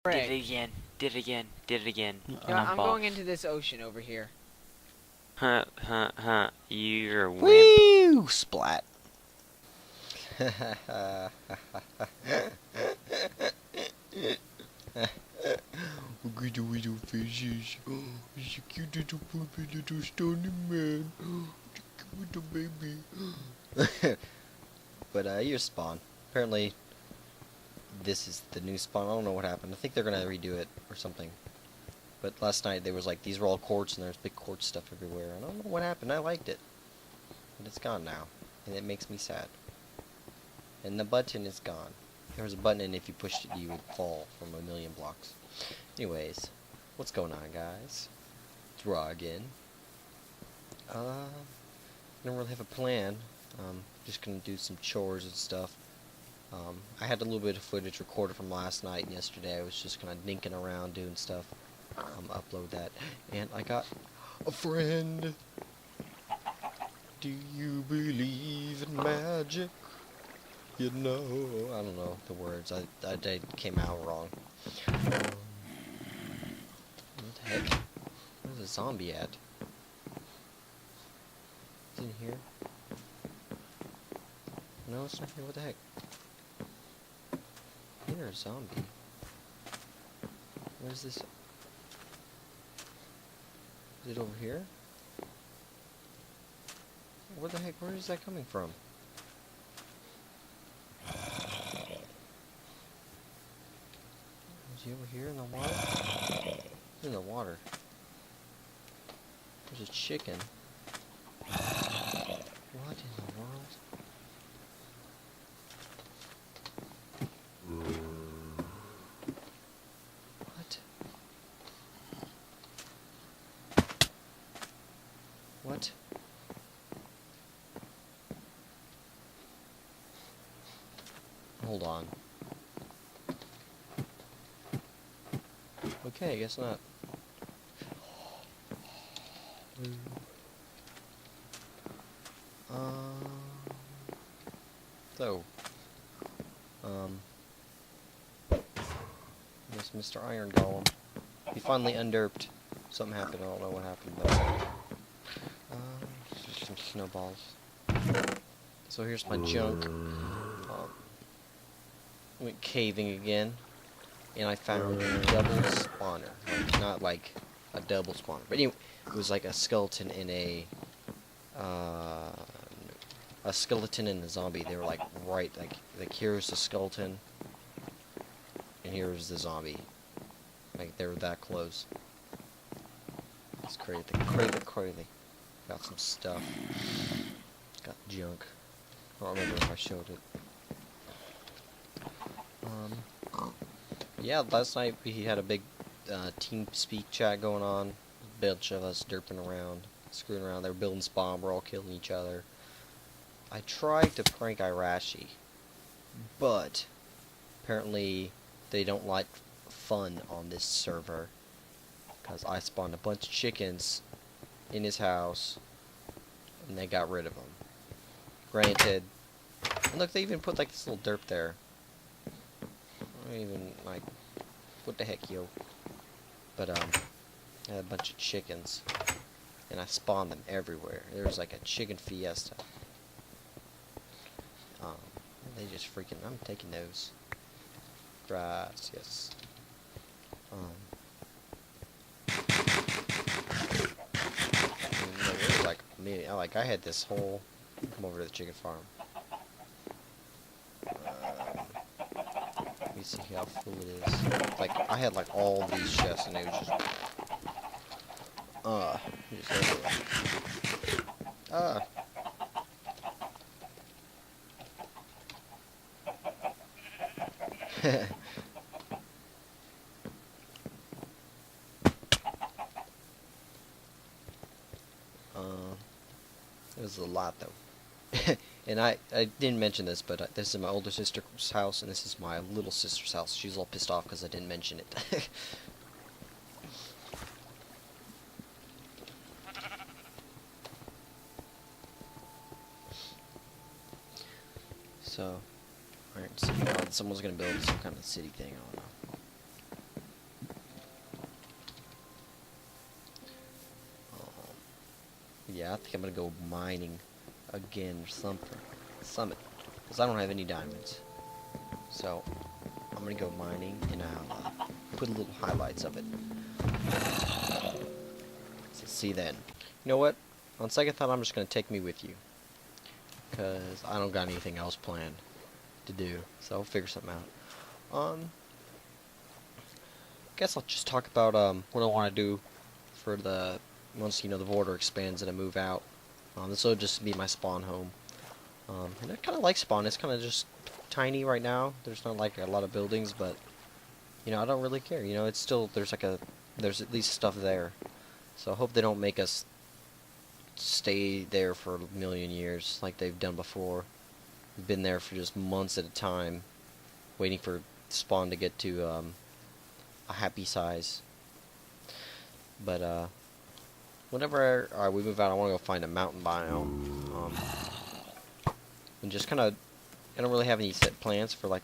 Did it again. Did it again. Did it again. Yeah, I'm going into this ocean over here. Huh, huh, huh. You're a wimp. Woo! Splat. Look the little fishes. It's a cute little puppy, little stony man. Cute little baby. But your spawn. Apparently, this is the new spawn. I don't know what happened. I think they're gonna redo it or something. But last night there was like these were all quartz and there's big quartz stuff everywhere. I don't know what happened. I liked it, but it's gone now, and it makes me sad. And the button is gone. There was a button, and if you pushed it, you would fall from a million blocks. Anyways, what's going on, guys? It's Raw again. I don't really have a plan. Just gonna do some chores and stuff. I had a little bit of footage recorded from last night and yesterday. I was just kind of dinking around doing stuff. Upload that, and I got a friend. Do you believe in magic? You know, I don't know the words. I came out wrong. What the heck? Where's the zombie at? Is it in here? No, it's not here. What the heck? Here, a zombie. Where's this? Is it over here? Where the heck? Where is that coming from? Is he over here in the water? He's in the water. There's a chicken. What in the world? What? What? Hold on. Okay, I guess not. So, yes, Mr. Iron Golem. He finally underped. Something happened. I don't know what happened, but just some snowballs. So here's my junk. Went caving again, and I found a double spawner. Like, not like a double spawner, but anyway, it was like a skeleton in a skeleton and a zombie. They were like right, like here's the skeleton, and here's the zombie. Like they were that close. It's crazy, crazy. Got some stuff. Got junk. I don't remember if I showed it. Yeah, last night we had a big team speak chat going on. A bunch of us derping around, screwing around. They were building spawn. We're all killing each other. I tried to prank Irashi, but apparently they don't like fun on this server because I spawned a bunch of chickens in his house and they got rid of them. Granted, and look, they even put like this little derp there. I don't even like, what the heck, yo? But I had a bunch of chickens, and I spawned them everywhere. There was like a chicken fiesta. They just freaking. I'm taking those. Gracias. It was like me. I had this whole. Come over to the chicken farm. Let me see how full it is. Like, I had like all these chests and it was just everywhere. It was a lot though. And I didn't mention this, but this is my older sister's house, and this is my little sister's house. She's all pissed off because I didn't mention it. So, alright, so someone's gonna build some kind of city thing, I don't know. I think I'm gonna go mining again or something. Summit. Because I don't have any diamonds. So, I'm gonna go mining and I'll put little highlights of it. So, see then. You know what? On second thought, I'm just gonna take me with you. Because I don't got anything else planned to do. So, I'll figure something out. Guess I'll just talk about what I want to do for the once the border expands and I move out. This will just be my spawn home. And I kind of like spawn. It's kind of just tiny right now. There's not like a lot of buildings, but I don't really care. It's still there's at least stuff there. So I hope they don't make us stay there for a million years like they've done before. We've been there for just months at a time, waiting for spawn to get to a happy size. But whenever we move out, I want to go find a mountain biome, and just kind of. I don't really have any set plans for like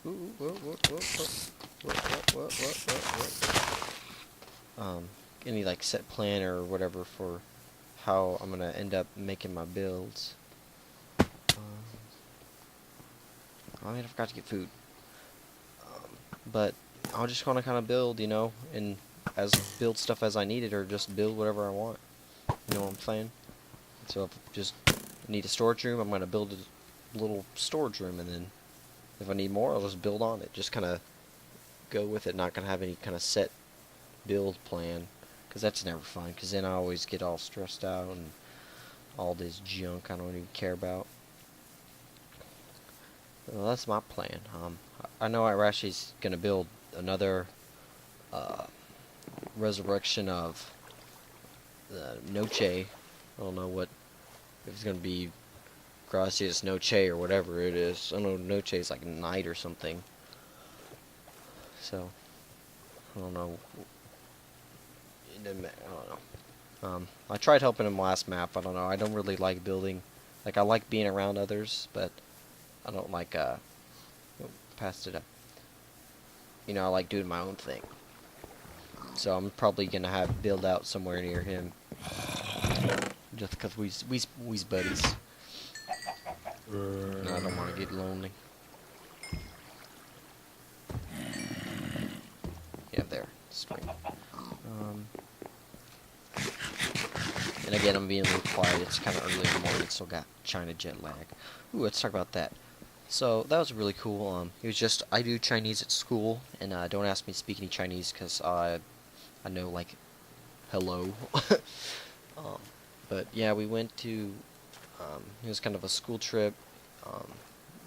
any like set plan or whatever for how I'm gonna end up making my builds. I forgot to get food. But I just want to kind of build, and build stuff as I need it, or just build whatever I want. You know what I'm saying? So if I just need a storage room, I'm gonna build a little storage room, and then if I need more, I'll just build on it. Just kind of go with it. Not gonna have any kind of set build plan, because that's never fun. Because then I always get all stressed out and all this junk I don't even care about. Well, that's my plan. I know Irashi's gonna build another resurrection of Noche. I don't know what if it's gonna be Gracias Noche or whatever it is. I know Noche is like night or something. So I don't know. I don't know. I tried helping him last map. I don't know. I don't really like building. Like I like being around others, but I don't like passed it up. I like doing my own thing. So I'm probably gonna build out somewhere near him, just because we's buddies. And I don't want to get lonely. Yeah, there, spring. And again, I'm being a little quiet. It's kind of early in the morning. It's still got China jet lag. Ooh, let's talk about that. So that was really cool. It was just I do Chinese at school, and don't ask me to speak any Chinese because I know like hello. But yeah, we went to it was kind of a school trip.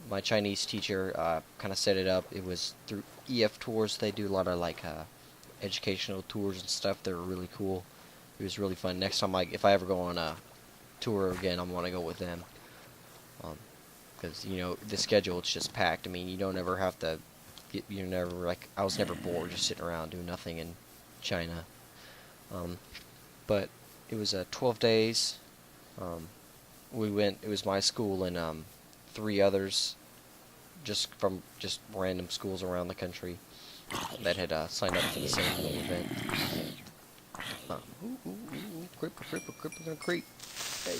My Chinese teacher kind of set it up. It was through EF tours. They do a lot of like educational tours and stuff. They're really cool. It was really fun. Next time, if I ever go on a tour again, I'm gonna go with them. Because the schedule, it's just packed. I mean, you don't ever have to you're never like I was never bored just sitting around doing nothing in China. But it was 12 days. We went. It was my school and 3 others, just from random schools around the country that had signed up for the same little event. Creeper gonna creep. Hey.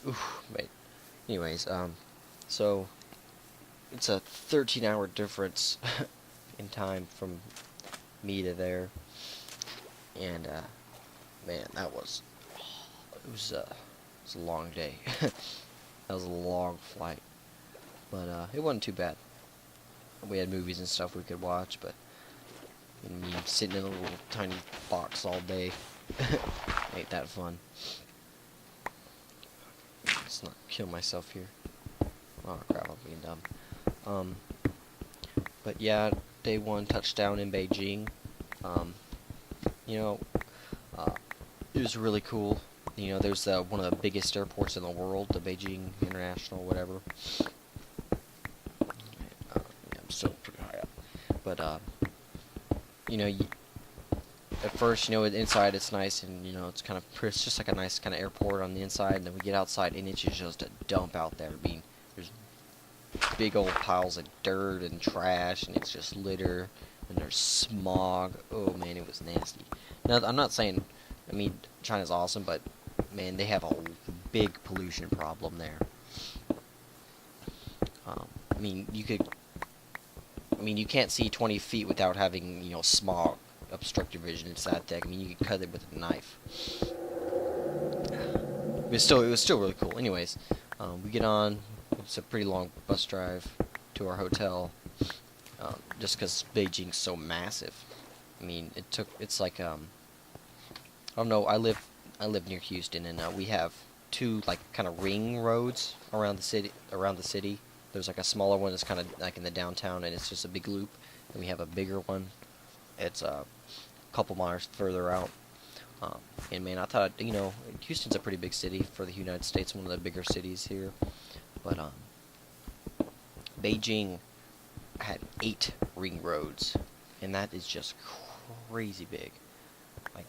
Oof, mate. Anyways, so it's a 13-hour difference in time from me to there, and man, it was a long day. That was a long flight, but it wasn't too bad. We had movies and stuff we could watch, but me sitting in a little tiny box all day ain't that fun. Let's not kill myself here. Oh crap, I'm being dumb. But yeah, day 1 touchdown in Beijing. It was really cool. There's one of the biggest airports in the world, the Beijing International, whatever. Yeah, I'm still pretty high up. But, at first, inside it's nice and, it's kind of, it's just like a nice kind of airport on the inside. And then we get outside and it's just a dump out there. There's big old piles of dirt and trash and it's just litter and there's smog. Oh, man, it was nasty. Now, I'm not saying, China's awesome, but man, they have a big pollution problem there. I mean, you can't see 20 feet without having, smog obstruct your vision inside that. I mean, you could cut it with a knife. It was still really cool. Anyways, we get on. It's a pretty long bus drive to our hotel, just because Beijing's so massive. I mean, it's like, I don't know. I live near Houston, and we have two like kind of ring roads around the city. There's like a smaller one that's kind of like in the downtown, and it's just a big loop. And we have a bigger one. It's a couple miles further out. And man, I thought, Houston's a pretty big city for the United States, one of the bigger cities here. But Beijing had 8 ring roads, and that is just crazy big. Like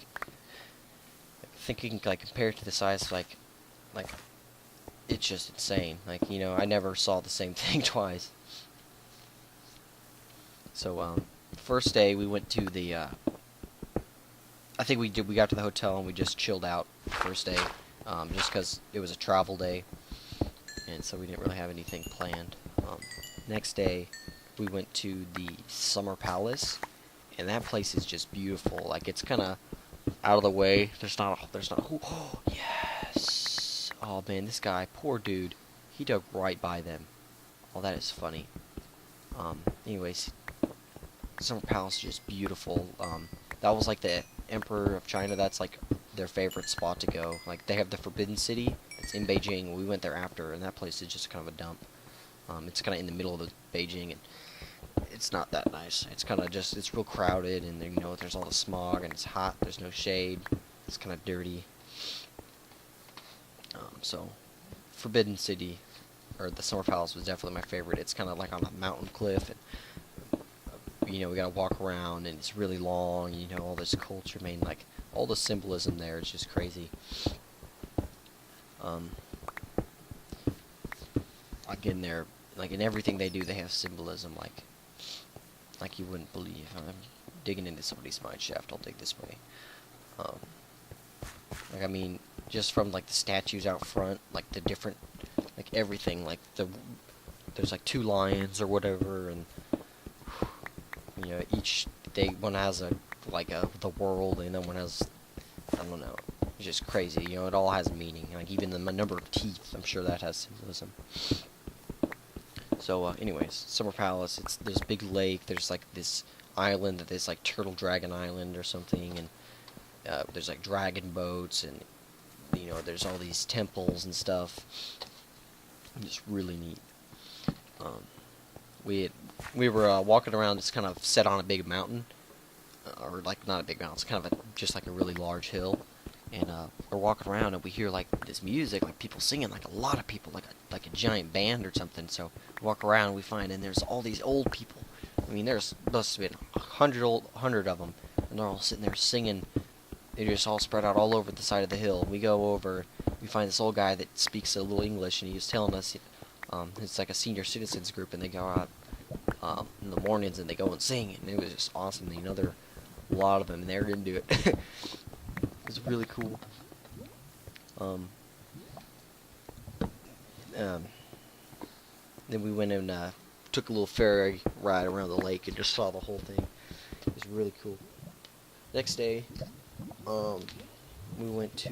thinking like compared to the size, like it's just insane. Like, I never saw the same thing twice. So first day we went to the I think we got to the hotel and we just chilled out the first day, just because it was a travel day, and so we didn't really have anything planned. Next day we went to the Summer Palace, and that place is just beautiful. Like, it's kind of out of the way. There's not oh, yes. Oh man, this guy, poor dude, he dug right by them. Oh, that is funny. Anyways, Summer Palace is just beautiful. That was like the Emperor of China. That's like their favorite spot to go. Like, they have the Forbidden City. It's in Beijing. We went there after, and that place is just kind of a dump. It's kind of in the middle of the Beijing, and it's not that nice. It's kind of just, it's real crowded, and there's all the smog, and it's hot. There's no shade. It's kind of dirty. So, Forbidden City, or the Summer Palace, was definitely my favorite. It's kind of like on a mountain cliff, and we gotta walk around, and it's really long. All this culture, like all the symbolism there is just crazy. Again, there, like in everything they do, they have symbolism. Like you wouldn't believe. I'm digging into somebody's mine shaft. I'll dig this way. Like, I mean, just from like the statues out front, like the different, like everything, like there's like 2 lions or whatever, and one has the world, and then one has, I don't know, it's just crazy. It all has meaning. Like, even the number of teeth, I'm sure that has symbolism. So, anyways, Summer Palace, there's a big lake, there's like this island that is like Turtle Dragon Island or something, and there's like dragon boats, and there's all these temples and stuff. It's really neat. We were walking around. It's kind of set on a big mountain, or like not a big mountain. It's kind of just like a really large hill, and we're walking around and we hear like this music, like people singing, like a lot of people, like a giant band or something. So we walk around and we find, and there's all these old people. I mean, there's must have been 100 of them, and they're all sitting there singing. They're just all spread out all over the side of the hill. We go over, we find this old guy that speaks a little English, and he was telling us, it's like a senior citizens group, and they go out in the mornings and they go and sing, and it was just awesome. There a lot of them, and they're into it. It was really cool. Then we went and took a little ferry ride around the lake and just saw the whole thing. It was really cool. Next day, we went to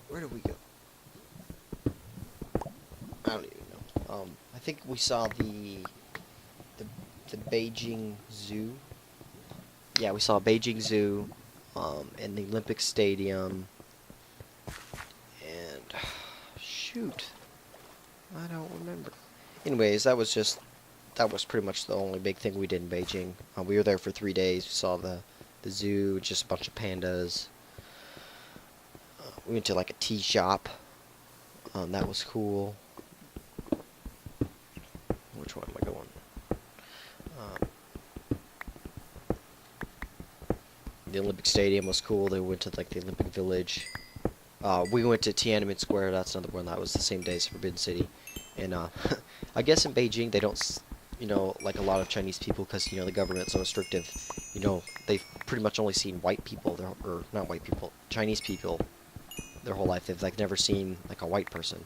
where did we go? I don't even know. I think we saw the Beijing Zoo. Yeah, we saw Beijing Zoo, and the Olympic Stadium, and shoot, I don't remember. Anyways, that was pretty much the only big thing we did in Beijing. We were there for 3 days. We saw the zoo, just a bunch of pandas. We went to like a tea shop. That was cool. Which one am I going? The Olympic Stadium was cool. They went to like the Olympic Village. We went to Tiananmen Square. That's another one. That was the same day as Forbidden City. And I guess in Beijing they don't you know, like a lot of Chinese people, because you know the government's so restrictive. You know, they've pretty much only seen white people, or not white people, Chinese people, their whole life. They've like never seen like a white person.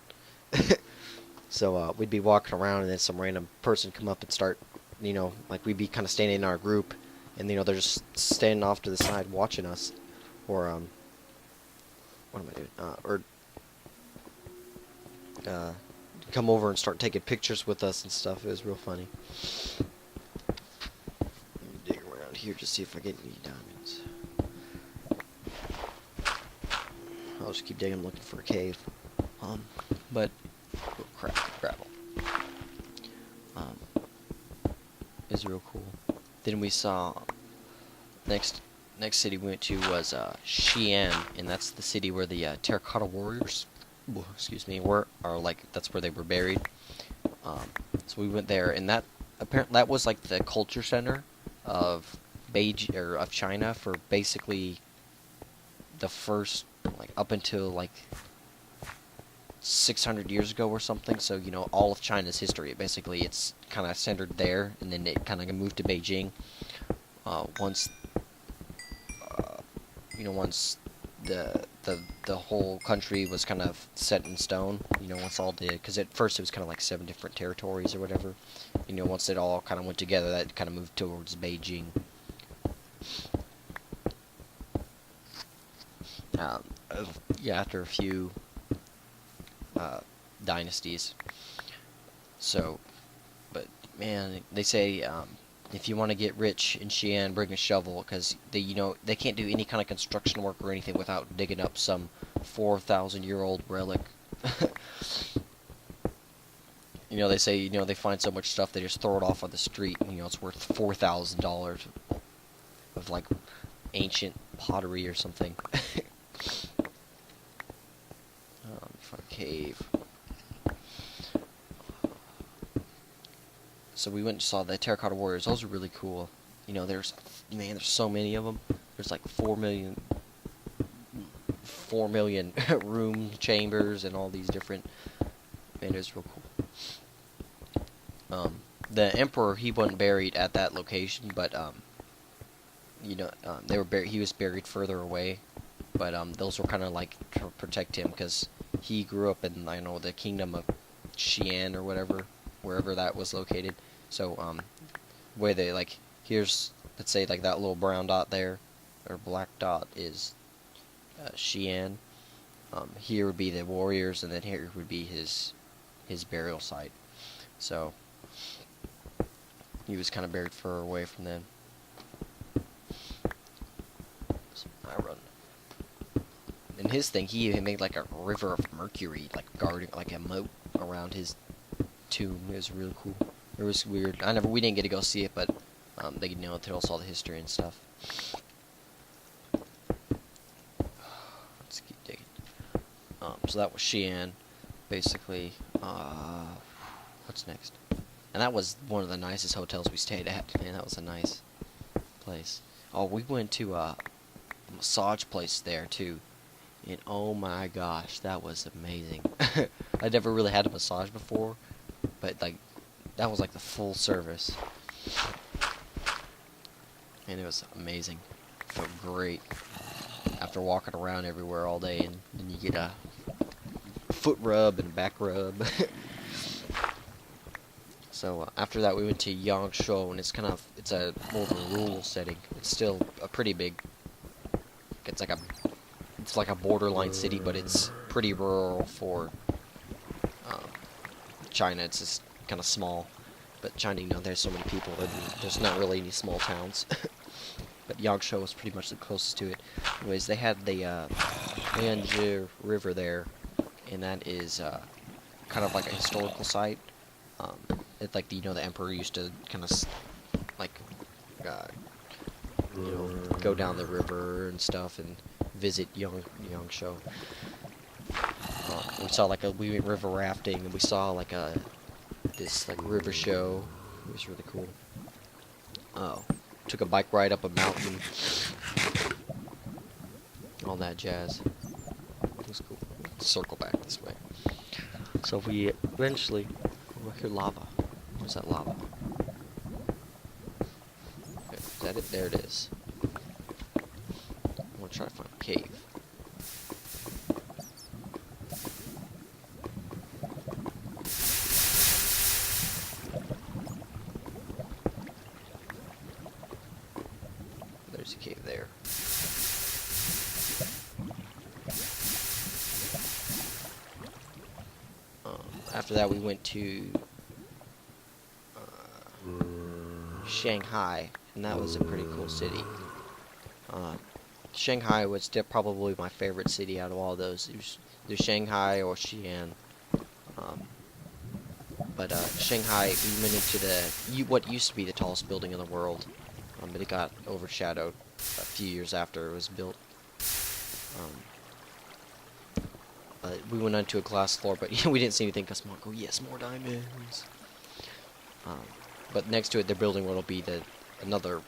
So we'd be walking around, and then some random person come up and start, you know, like we'd be kind of standing in our group, and you know they're just standing off to the side watching us, or what am I doing? Or come over and start taking pictures with us and stuff. It was real funny. Let me dig around here to see if I get any diamonds. I'll just keep digging, looking for a cave. But oh, crap, gravel. Is real cool. Then we saw next city we went to was Xi'an, and that's the city where the Terracotta Warriors, excuse me, that's where they were buried. So we went there, and that was like the culture center of Beijing, or of China, for basically the first, like, up until like 600 years ago or something. So you know, all of China's history, basically it's kind of centered there, and then it kind of moved to Beijing once you know, once the whole country was kind of set in stone. You know, once all because at first it was kind of like 7 different territories or whatever. You know, once it all kind of went together, that kind of moved towards Beijing. Yeah, after a few dynasties. So, but man, they say if you want to get rich in Xi'an, bring a shovel, because they can't do any kind of construction work or anything without digging up some 4,000-year-old relic. You know, they say, you know, they find so much stuff they just throw it off on the street. You know, it's worth $4,000 of like ancient pottery or something. Find a cave. So we went and saw the Terracotta Warriors. Those are really cool. You know, there's so many of them. There's like 4 million room chambers and all these different. Man, it was real cool. The Emperor, he wasn't buried at that location, but you know, he was buried further away. But those were kind of like to protect him, because he grew up in, I know, the kingdom of Xi'an or whatever, wherever that was located. So where they, like, here's, let's say, like that little brown dot there, or black dot, is Xi'an. Here would be the warriors, and then here would be his burial site. So he was kind of buried further away from them. So I run. And his thing, he made like a river of mercury, like guarding, like a moat around his tomb. It was really cool. It was weird. We didn't get to go see it, but they tell us all the history and stuff. Let's keep digging. So that was Xi'an, basically. What's next? And that was one of the nicest hotels we stayed at. Man, that was a nice place. Oh, we went to a massage place there too, and oh my gosh, that was amazing. I never really had a massage before, but like that was like the full service, and it was amazing. Felt great after walking around everywhere all day, and then you get a foot rub and a back rub. So after that, we went to Yangshuo, and it's a more of a rural setting. It's still a pretty big. It's like a borderline city, but it's pretty rural for China. It's just kind of small, but China, there's so many people, and there's not really any small towns. But Yangshuo was pretty much the closest to it. Anyways, they had the Yangtze River there, and that is kind of like a historical site. It's like the emperor used to kind of like go down the river and stuff and visit Yangshuo. We went river rafting, and we saw like this river show. It was really cool. Oh, took a bike ride up a mountain. All that jazz. It was cool. Circle back this way. So we eventually. Oh, look here, lava. Where's that lava? that it? There it is. I'm gonna try to find a cave. There's a cave there. After that, we went to Shanghai, and that was a pretty cool city. Shanghai was probably my favorite city out of all those. It was either Shanghai or Xi'an. But Shanghai, we went into what used to be the tallest building in the world, but it got overshadowed a few years after it was built. We went onto a glass floor, but we didn't see anything because Mark, oh yes, more diamonds. But next to it, they're building what'll be another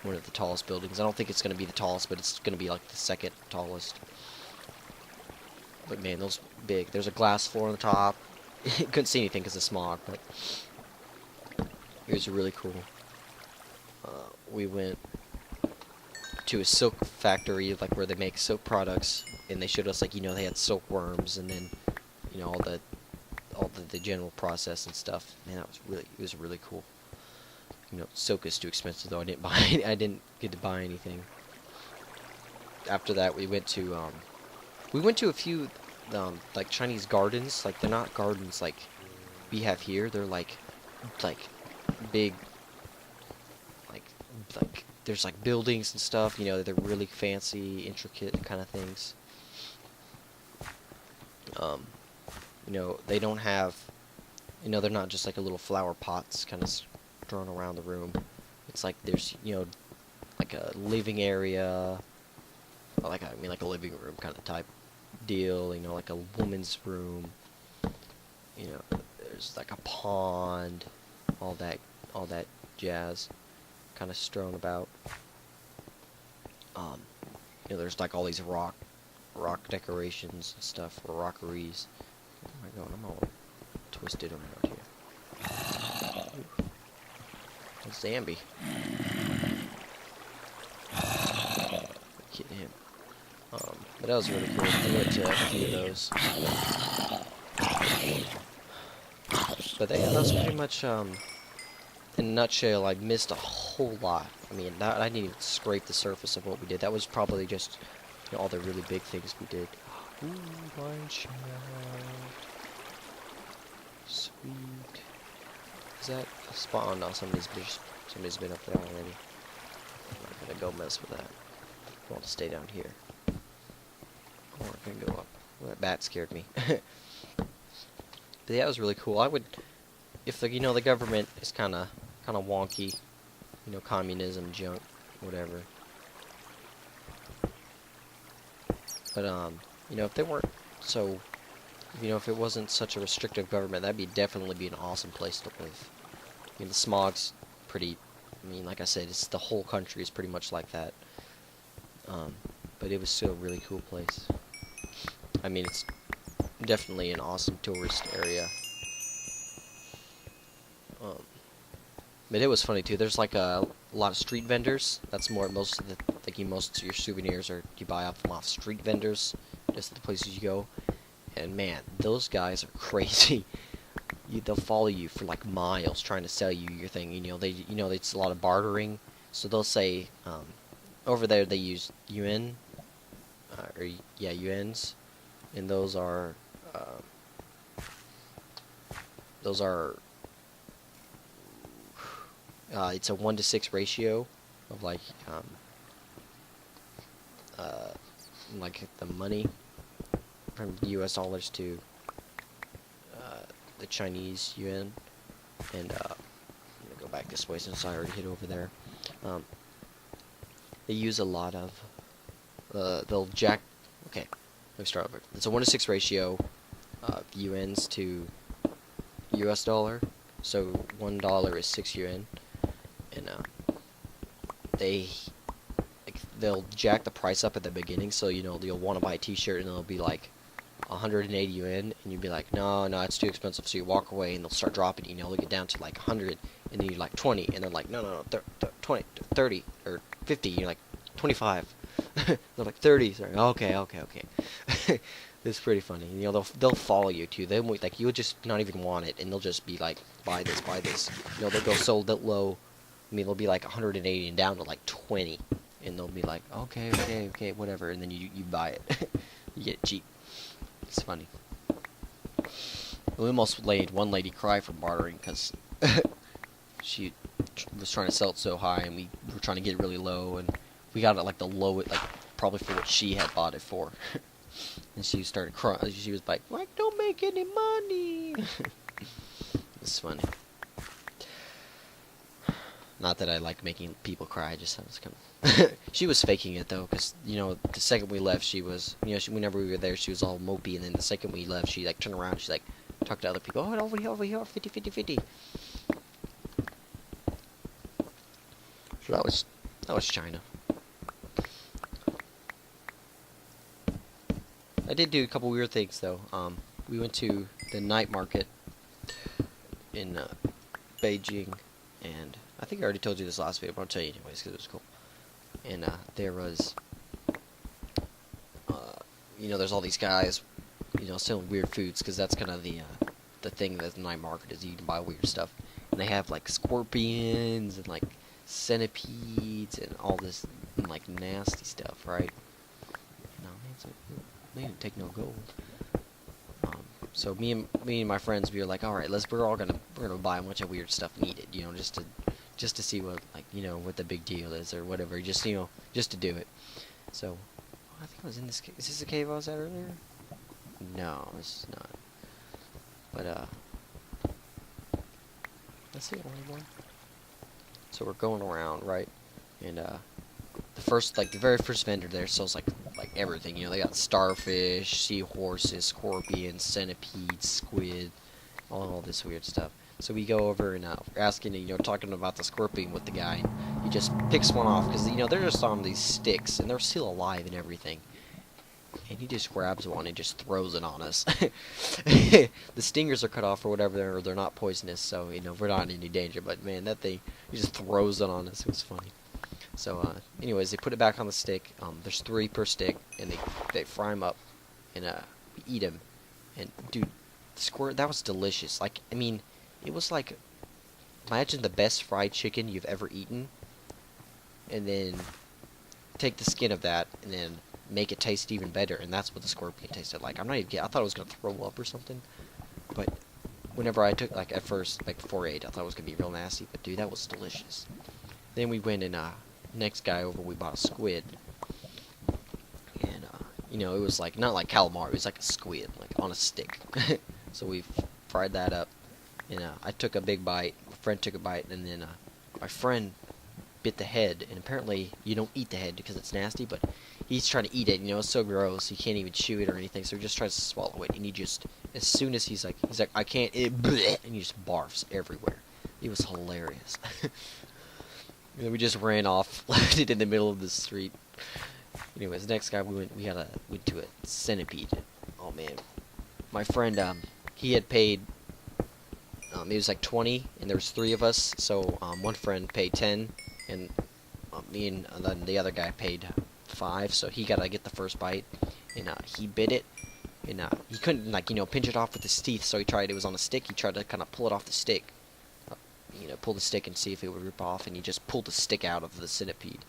one of the tallest buildings. I don't think it's going to be the tallest, but it's going to be like the second tallest. But man, those big. There's a glass floor on the top. Couldn't see anything because of smog, but it was really cool. We went to a silk factory, like where they make silk products, and they showed us, like, they had silkworms, and then all the general process and stuff. Man, it was really cool. Silk is too expensive though. I didn't get to buy anything. After that, we went to a few like Chinese gardens. Like, they're not gardens like we have here. They're like big, like there's like buildings and stuff. They're really fancy, intricate kind of things. They don't have, they're not just like a little flower pots kind of thrown around the room. It's like there's, like a living area, like a living room kind of type deal. Like a woman's room. There's like a pond, all that jazz, kind of strewn about. There's like all these rock decorations and stuff, or rockeries. Oh my god, I'm all twisted around here. A Zambi. Getting him. But that was really cool. I went to a few of those. But that was pretty much, in a nutshell, I missed a whole lot. I mean, I didn't even scrape the surface of what we did. That was probably just all the really big things we did. Ooh, mine shaft. Sweet. Is that a spot? Oh no, somebody's been up there already. I'm not gonna go mess with that. I want to stay down here. I'm not gonna go up. Well, that bat scared me. But yeah, it was really cool. I would, if the the government is kind of wonky, communism junk, whatever. But if they weren't so, if it wasn't such a restrictive government, that'd definitely be an awesome place to live. The smog's pretty. Like I said, it's the whole country is pretty much like that. But it was still a really cool place. It's definitely an awesome tourist area. But it was funny too. There's like a lot of street vendors. That's most of your souvenirs are you buy off street vendors, just the places you go. And man, those guys are crazy. They'll follow you for like miles trying to sell you your thing. It's a lot of bartering. So they'll say, over there they use yuan, yuans, and those are it's a 1-to-6 ratio of like the money from U.S. dollars to the Chinese yuan. And I'm gonna go back this way since I already hit over there. They use a lot of they'll jack. Okay, let me start over. It's a 1-to-6 ratio of yuans to U.S. dollar. So $1 is 6 yuan, and they'll jack the price up at the beginning. So you'll want to buy a T-shirt and it'll be like 180 yuan, and you'd be like, no, it's too expensive. So you walk away, and they'll start dropping. They'll get down to like 100, and then you're like 20, and they're like, no, 20, 30, or 50. You're like 25. They're like 30. Sorry. Okay. It's pretty funny. You know, they'll follow you too. They won't, like, you'll just not even want it, and they'll just be like, buy this. You know, they'll go so low. I mean, they'll be like 180 and down to like 20, and they'll be like, okay, whatever, and then you buy it. You get it cheap. It's funny. We almost made one lady cry for bartering because she was trying to sell it so high, and we were trying to get it really low, and we got it like the lowest, like probably for what she had bought it for. And she started crying. She was like, "I don't make any money." It's funny. Not that I like making people cry. I just was kind of. She was faking it though, because you know the second we left, she was, you know, whenever we were there, she was all mopey, and then the second we left, she like turned around, she like talked to other people. Oh, over here, 50. So that was China. I did do a couple weird things though. We went to the night market in Beijing, and I think I already told you this last video, but I'll tell you anyways because it was cool. And there was, you know, there's all these guys, you know, selling weird foods because that's kind of the thing that the night market is. You can buy weird stuff, and they have like scorpions and like centipedes and all this and, like nasty stuff, right? No, they didn't take no gold. So me and my friends, we were like, all right, we're gonna buy a bunch of weird stuff and eat it, you know, just to see what, like, you know, what the big deal is or whatever, just, you know, just to do it. So I think I was in this cave. Is this the cave I was at earlier? No, it's not. But that's the only one. So we're going around, right? And the very first vendor there sells like everything. You know, they got starfish, seahorses, scorpions, centipedes, squid, all this weird stuff. So we go over and we're asking, you know, talking about the scorpion with the guy. And he just picks one off because, you know, they're just on these sticks and they're still alive and everything. And he just grabs one and just throws it on us. The stingers are cut off or whatever, they're not poisonous, so, you know, we're not in any danger. But man, that thing, he just throws it on us. It was funny. So, anyways, they put it back on the stick. There's 3 per stick, and they fry them up, and we eat them. And dude, that was delicious. Like, I mean, it was like, imagine the best fried chicken you've ever eaten, and then take the skin of that, and then make it taste even better. And that's what the scorpion tasted like. I'm not even kidding. I thought I was gonna throw up or something, but whenever I took, like, at first, like before I ate, I thought it was gonna be real nasty. But dude, that was delicious. Then we went and next guy over, we bought a squid, and you know, it was like not like calamari, it was like a squid, like on a stick. So we fried that up, and I took a big bite, my friend took a bite, and then my friend bit the head, and apparently you don't eat the head because it's nasty, but he's trying to eat it, you know, it's so gross, he can't even chew it or anything, so he just tries to swallow it, and he just, as soon as he's like, I can't eat, and he just barfs everywhere. It was hilarious. And we just ran off, left it in the middle of the street. Anyways, next guy we went to a centipede. Oh man, my friend, he had paid, it was like 20, and there was 3 of us, so one friend paid 10, and me and then the other guy paid 5, so he gotta get the first bite, and he bit it, and he couldn't, like, you know, pinch it off with his teeth, so it was on a stick, he tried to kind of pull it off the stick. You know, pull the stick and see if it would rip off, and he just pulled the stick out of the centipede.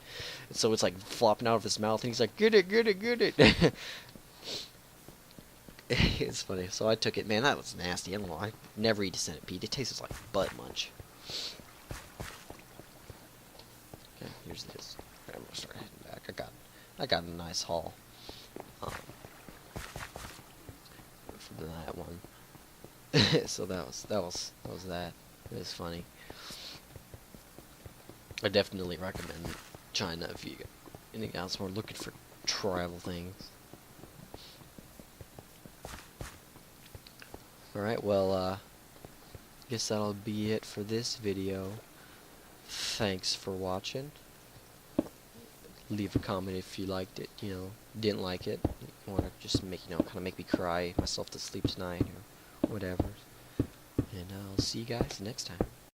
And so it's like flopping out of his mouth, and he's like, get it. It's funny. So I took it. Man, that was nasty. I don't know. I never eat a centipede. It tastes like butt munch. Okay, here's this. Okay, I'm gonna start heading back. I got a nice haul. From that one. So that was that. It was funny. I definitely recommend China if you anything else more looking for travel things. Alright, well, guess that'll be it for this video. Thanks for watching. Leave a comment if you liked it, you know, didn't like it. You want to just make, you know, kind of make me cry myself to sleep tonight or whatever. And I'll see you guys next time.